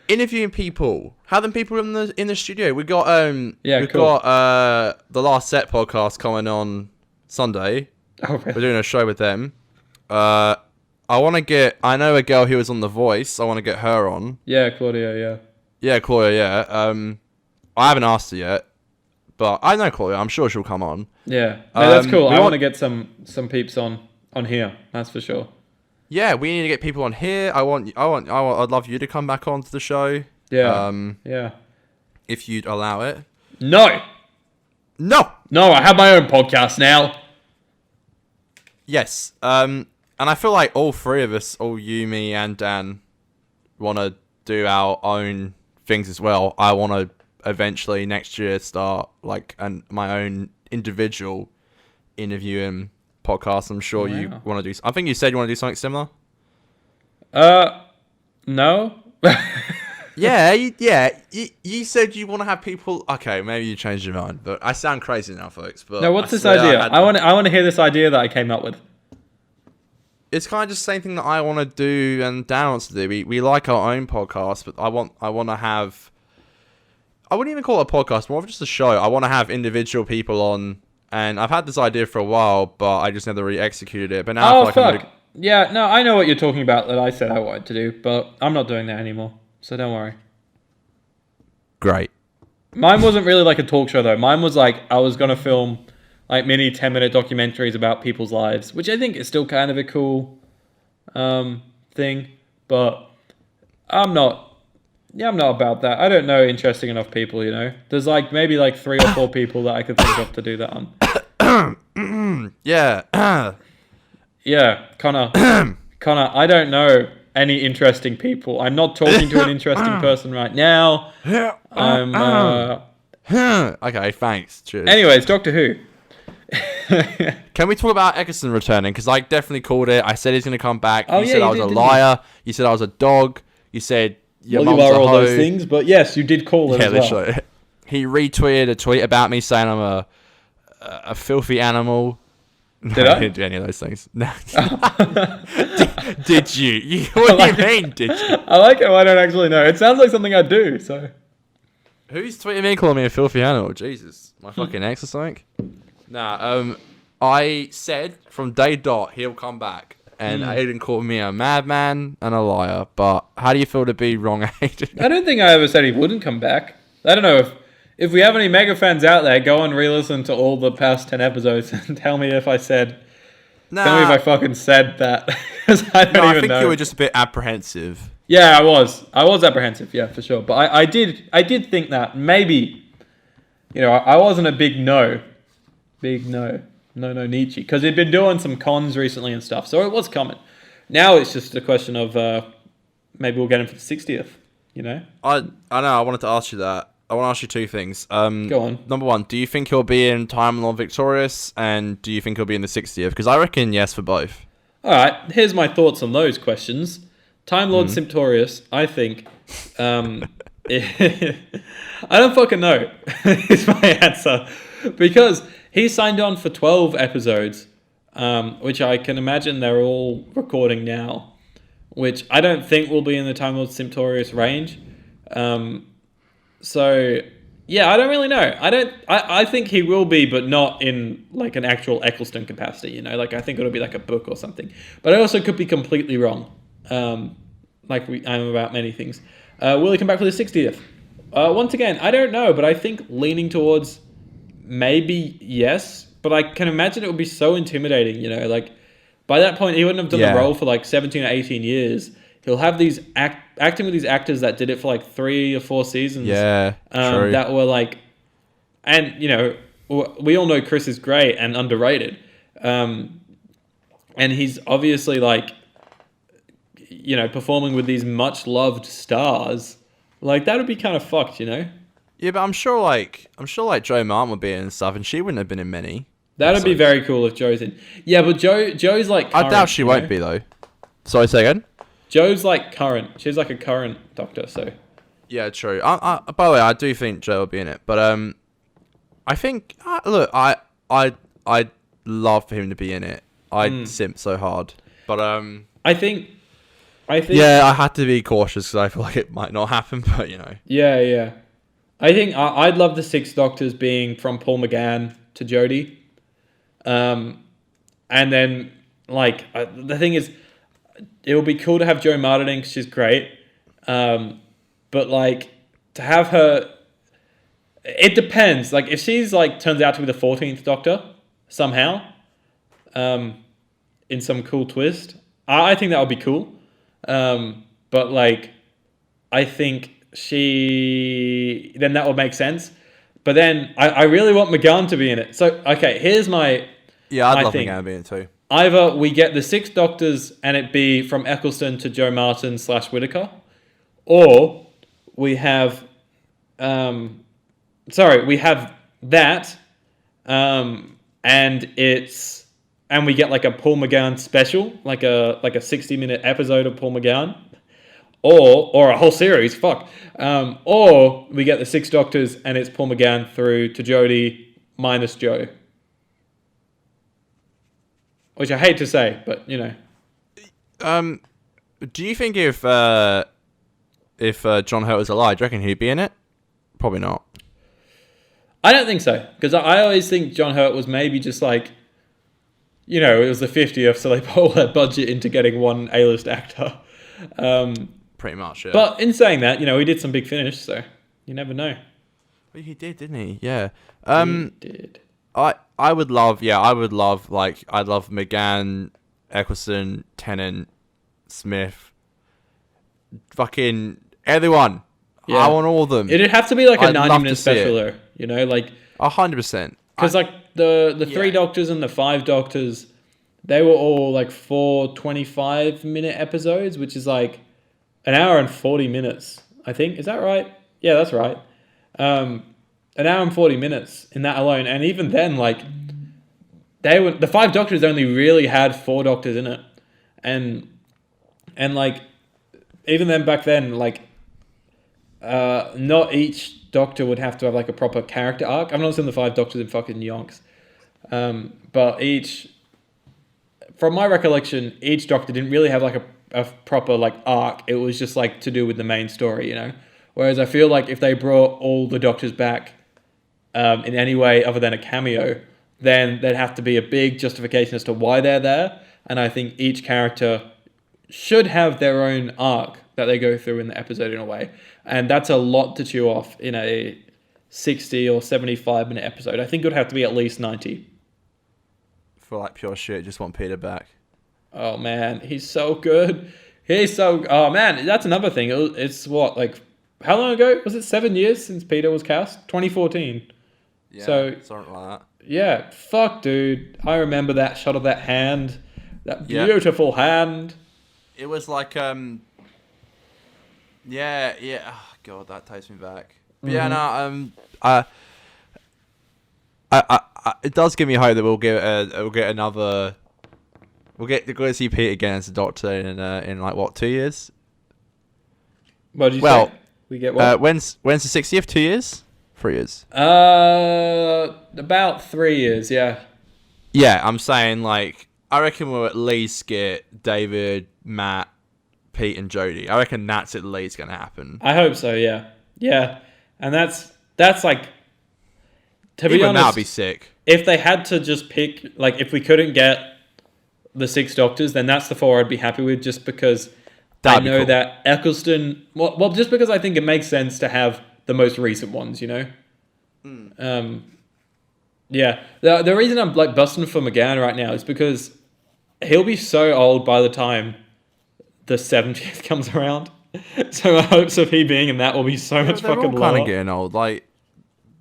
Interviewing people, having people in the studio. We got we've cool. got the Last Set podcast coming on Sunday. Oh, really? We're doing a show with them. I know a girl who was on The Voice. I want to get her on. Yeah, Claudia, yeah. Yeah, Claudia, yeah. I haven't asked her yet, but I know Claudia. I'm sure she'll come on. Yeah. No, that's cool. we I want- want to get some peeps on here. That's for sure. Yeah, we need to get people on here. I'd love you to come back onto the show. Yeah. Yeah. If you'd allow it. No, I have my own podcast now. Yes. And I feel like all three of us, all you, me, and Dan, want to do our own things as well. I want to eventually next year start my own individual interviewing podcast. I'm sure you want to do. I think you said you want to do something similar. No. Yeah, you said you want to have people. Okay, maybe you changed your mind, but I sound crazy now, folks. But No, what's I this swear idea? had- I want to hear this idea that I came up with. It's kind of just the same thing that I want to do and Dan wants to do. We like our own podcast, but I want to have. I wouldn't even call it a podcast, more of just a show. I want to have individual people on, and I've had this idea for a while, but I just never really executed it. But now I Oh, feel like fuck. Yeah, no, I know what you're talking about that I said I wanted to do, but I'm not doing that anymore. So don't worry. Great. Mine wasn't really like a talk show, though. Mine was I was going to film mini 10-minute documentaries about people's lives, which I think is still kind of a cool thing, but I'm not Yeah, I'm not about that. I don't know interesting enough people, you know. There's like maybe like 3 or 4 people that I could think of to do that on. Yeah. Yeah, Connor. Connor, I don't know any interesting people. I'm not talking to an interesting person right now. I'm Okay, thanks. Cheers. Anyways, Doctor Who. Can we talk about Eccleston returning? Because I definitely called it. I said he's going to come back. Oh, You yeah, said you I was did, a didn't liar. You said I was a dog. You said your Well, you mum's are a all hoe. those things, but yes, you did call it Yeah, as well. literally. He retweeted a tweet about me saying I'm a filthy animal. Did I? didn't do any of those things. No. did you? What do you mean, did you? I like how I don't actually know. It sounds like something I do, so... Who's tweeting me calling me a filthy animal? Jesus. My fucking ex or something? Nah, I said from day dot he'll come back. And Aidan called me a madman and a liar. But how do you feel to be wrong, Aidan? I don't think I ever said he wouldn't come back. I don't know if we have any mega fans out there, go and re-listen to all the past 10 episodes and tell me if I said... Nah, Tell me if I fucking said that. 'Cause I don't I even think know. you were just a bit apprehensive. Yeah, I was. I was apprehensive, yeah, for sure. But I did think that maybe, you know, I wasn't a big no. Big no. No, Nietzsche. Because he'd been doing some cons recently and stuff, so it was coming. Now it's just a question of maybe we'll get him for the 60th, you know? I know, I wanted to ask you that. I want to ask you two things. Go on. Number one, do you think he'll be in Time Lord Victorious? And do you think he'll be in the 60th? Because I reckon yes for both. Alright, here's my thoughts on those questions. Time Lord Simptorius, I think... I don't fucking know, is my answer. Because he signed on for 12 episodes, which I can imagine they're all recording now, which I don't think will be in the Time Lord Simptorius range. So, yeah, I don't really know. I think he will be, but not in, like, an actual Eccleston capacity, you know? Like, I think it'll be, like, a book or something. But I also could be completely wrong, like I am about many things. Will he come back for the 60th? Once again, I don't know, but I think leaning towards maybe yes, but I can imagine it would be so intimidating, you know? Like, by that point, he wouldn't have done the role for, like, 17 or 18 years. He'll have these acting with these actors that did it for like 3 or 4 seasons. Yeah, true. That were like, and you know, we all know Chris is great and underrated, and he's obviously like, you know, performing with these much loved stars. Like that would be kind of fucked, you know. Yeah, but I'm sure like Joe Martin would be in and stuff, and she wouldn't have been in many. That'd be very cool if Joe's in. Yeah, but Joe's like current, I doubt she won't be though. Sorry, say again. Joe's like current. She's like a current Doctor, so. Yeah, true. By the way, I do think Joe will be in it, but I think look, I'd love for him to be in it. I'd simp so hard, but I think. Yeah, I had to be cautious because I feel like it might not happen, but you know. Yeah. I think I'd love the 6 Doctors being from Paul McGann to Jodie, and then like the thing is. It would be cool to have Jo Martin in because she's great. But, like, to have her... It depends. Like, if she's, like, turns out to be the 14th Doctor, somehow, in some cool twist, I think that would be cool. But, like, I think then that would make sense. But then, I really want McGann to be in it. So, okay, here's my... Yeah, I'd love thing. McGann to be in it too. Either we get the 6 Doctors and it be from Eccleston to Jo Martin / Whittaker, or we have, we have that, and we get like a Paul McGann special, like a 60-minute episode of Paul McGann, or a whole series, or we get the 6 Doctors and it's Paul McGann through to Jodie minus Joe. Which I hate to say, but you know. Do you think if John Hurt was alive, do you reckon he'd be in it? Probably not. I don't think so, because I always think John Hurt was maybe just like, you know, it was the 50th, so they put all their budget into getting one A-list actor. Pretty much, yeah. But in saying that, you know, he did some big finish, so you never know. Well, he did, didn't he? Yeah. He did. I'd love McGann, Eccleston, Tennant, Smith, fucking everyone. I want all of them. It'd have to be like a I'd love 90-minute to see special, it. though. You know, like 100%. because like the three Doctors and the 5 Doctors, they were all like 4 25-minute episodes, which is like an hour and 40 minutes. I think, is that right? Yeah, that's right. An hour and 40 minutes in that alone, and even then, like the 5 Doctors only really had 4 Doctors in it, and like even then back then, like not each Doctor would have to have like a proper character arc. I've not seen the 5 Doctors in fucking yonks, but from my recollection, each Doctor didn't really have like a proper like arc. It was just like to do with the main story, you know. Whereas I feel like if they brought all the Doctors back in any way other than a cameo, then there'd have to be a big justification as to why they're there. And I think each character should have their own arc that they go through in the episode in a way. And that's a lot to chew off in a 60 or 75-minute episode. I think it would have to be at least 90. For like pure shit, just want Peter back. Oh, man. He's so good. Oh, man. That's another thing. It's what, like, how long ago? Was it 7 years since Peter was cast? 2014. Yeah, so, something like that. Yeah. Fuck, dude. I remember that shot of that hand. That beautiful hand. It was like, oh, God, that takes me back. But yeah, no, it does give me hope that we'll get another. We'll get to see Pete again as a Doctor in like what, 2 years? What did you say? We get what? When's the 60th? 2 years? 3 years? About 3 years. Yeah. Yeah, I'm saying like I reckon we'll at least get David, Matt, Pete, and Jodie. I reckon that's at least gonna happen. I hope so. Yeah. Yeah, and that's like. To be Even honest, that'd be sick. If they had to just pick, like, if we couldn't get the 6 Doctors, then that's the 4 I'd be happy with, just because I know that Eccleston. Well, just because I think it makes sense to have the most recent ones, you know. Yeah. The reason I'm like busting for McGann right now is because he'll be so old by the time the 70th comes around. So my hopes of he being in that will be so much fucking lower. They're all kind of getting old, like.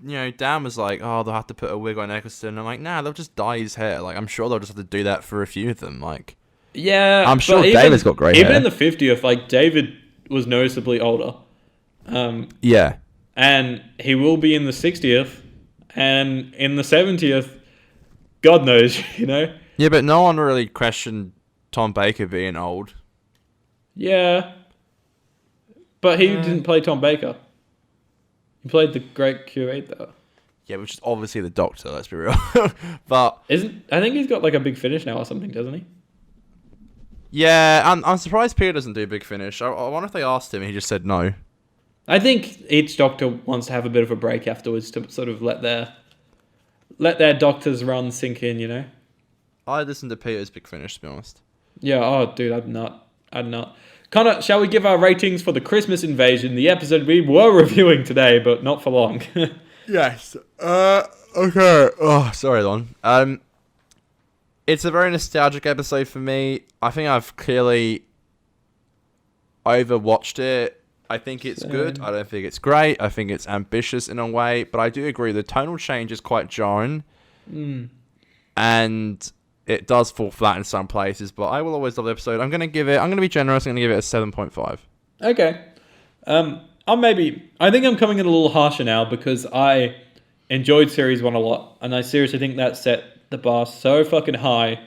You know, Dan was like, "Oh, they'll have to put a wig on Eccleston." I'm like, "Nah, they'll just dye his hair." Like, I'm sure they'll just have to do that for a few of them. Like, yeah, I'm sure David's got grey hair. Even in the 50th, like David was noticeably older. Yeah, and he will be in the 60th, and in the 70th, God knows, you know. Yeah, but no one really questioned Tom Baker being old. Yeah, but he didn't play Tom Baker. He played the great curator. Yeah, which is obviously the Doctor, let's be real. But I think he's got like a big finish now or something, doesn't he? Yeah, I'm surprised Peter doesn't do Big Finish. I wonder if they asked him and he just said no. I think each Doctor wants to have a bit of a break afterwards to sort of let their Doctor's run sink in, you know? I listened to Peter's Big Finish, to be honest. Yeah, oh dude, I'd not. Conor, shall we give our ratings for the Christmas Invasion, the episode we were reviewing today, but not for long? Yes. Okay. Oh, sorry, Lon. It's a very nostalgic episode for me. I think I've clearly overwatched it. I think it's good. I don't think it's great. I think it's ambitious in a way, but I do agree the tonal change is quite jarring. And it does fall flat in some places, but I will always love the episode. I'm going to be generous. I'm going to give it a 7.5. Okay. I think I'm coming in a little harsher now because I enjoyed Series 1 a lot, and I seriously think that set the bar so fucking high.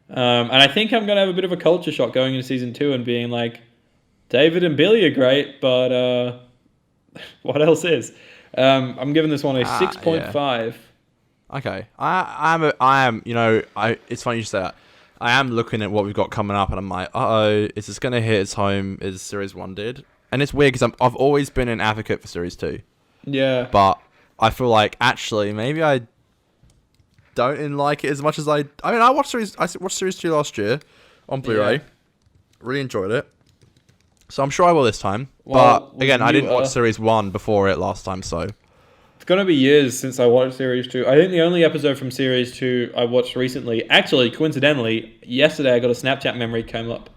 And I think I'm going to have a bit of a culture shock going into Season 2 and being like, David and Billy are great, but what else is? I'm giving this one a 6.5. Yeah. Okay, I am. You know, it's funny you say that. I am looking at what we've got coming up, and I'm like, is this going to hit its home as Series 1 did? And it's weird because I've always been an advocate for Series 2. Yeah. But I feel like actually maybe I don't like it as much as I watched Series 2 last year on Blu-ray. Yeah. Really enjoyed it. So I'm sure I will this time. Well, but again, I didn't watch Series 1 before it last time, so. It's going to be years since I watched Series 2. I think the only episode from Series 2 I watched recently, actually, coincidentally, yesterday I got a Snapchat memory came up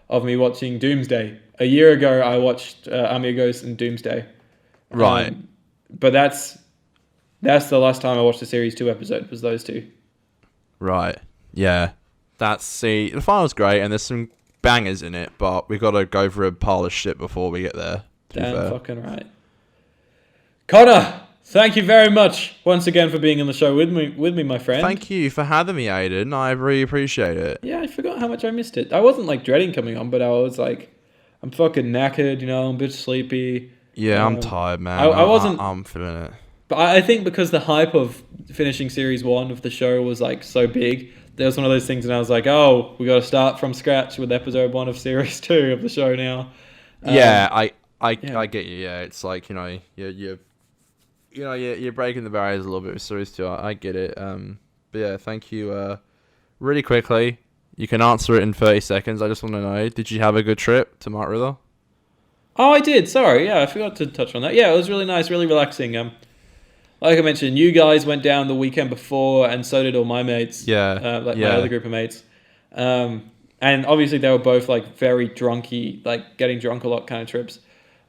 of me watching Doomsday. A year ago, I watched Amigos and Doomsday. Right. But that's the last time I watched the series 2 episode, was those two. Right. Yeah. The final's great, and there's some bangers in it, but we got to go through a pile of shit before we get there. Damn fucking right. Conor, thank you very much once again for being on the show with me, my friend. Thank you for having me, Aidan. I really appreciate it. Yeah, I forgot how much I missed it. I wasn't like dreading coming on, but I was like, I'm fucking knackered, you know, I'm a bit sleepy. Yeah, I'm tired, man. I wasn't. I'm feeling it. But I think because the hype of finishing series 1 of the show was like so big, there was one of those things, and I was like, oh, we got to start from scratch with episode 1 of series 2 of the show now. Yeah, I get you. Yeah, it's like, you know, you're breaking the barriers a little bit with series 2. I get it. But yeah, thank you. Really quickly, you can answer it in 30 seconds. I just want to know, did you have a good trip to Mark River? Oh, I did. Sorry. Yeah, I forgot to touch on that. Yeah, it was really nice, really relaxing. Like I mentioned, you guys went down the weekend before, and so did all my mates. Yeah. My other group of mates. And obviously they were both like very drunky, like getting drunk a lot kind of trips.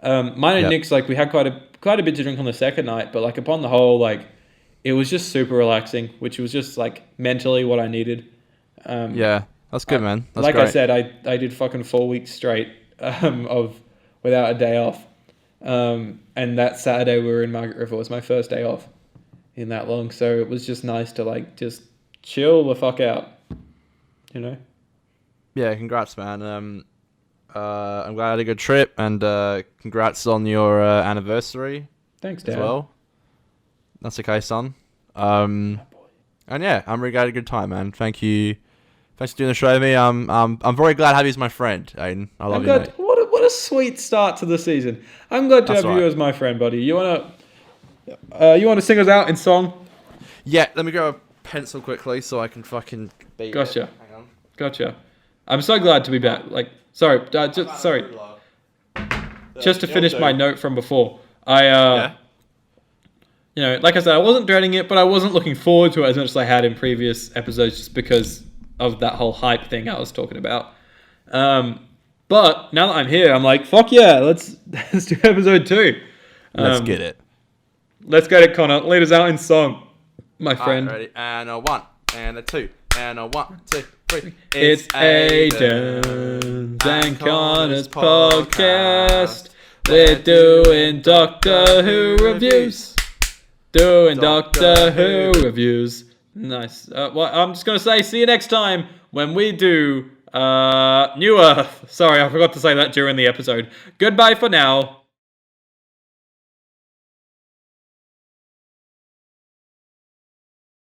Mine and Nick's, like, we had quite a bit to drink on the second night, but like upon the whole, like, it was just super relaxing, which was just like mentally what I needed. Yeah, that's good, man. That's like great. I said, I did fucking 4 weeks straight of without a day off. And that Saturday we were in Margaret River was my first day off in that long. So it was just nice to like just chill the fuck out, you know? Yeah, congrats, man. I'm glad I had a good trip, and congrats on your anniversary. Thanks, Dad. As well. That's okay, son. And yeah, I'm really glad I had a good time, man. Thank you. Thanks for doing the show with me. I'm very glad to have you as my friend, Aidan. I love you, mate. What a sweet start to the season. I'm glad to That's have right. you as my friend, buddy. You wanna sing us out in song? Yeah, let me grab a pencil quickly so I can fucking beat Gotcha. it. Hang on. Gotcha. I'm so glad to be back. Like, sorry, just to finish my note from before. You know, like I said, I wasn't dreading it, but I wasn't looking forward to it as much as I had in previous episodes, just because of that whole hype thing I was talking about. But now that I'm here, I'm like, fuck yeah, let's do episode 2. Let's get it. Let's get it, Conor. Lead us out in song, my friend. Ready? And a 1, and a 2, and a 1, 2, 3. It's Aidan's and Conor's podcast. We're doing Doctor Who reviews. Doctor Who reviews. Nice. Well, I'm just going to say, see you next time when we do New Earth. Sorry, I forgot to say that during the episode. Goodbye for now.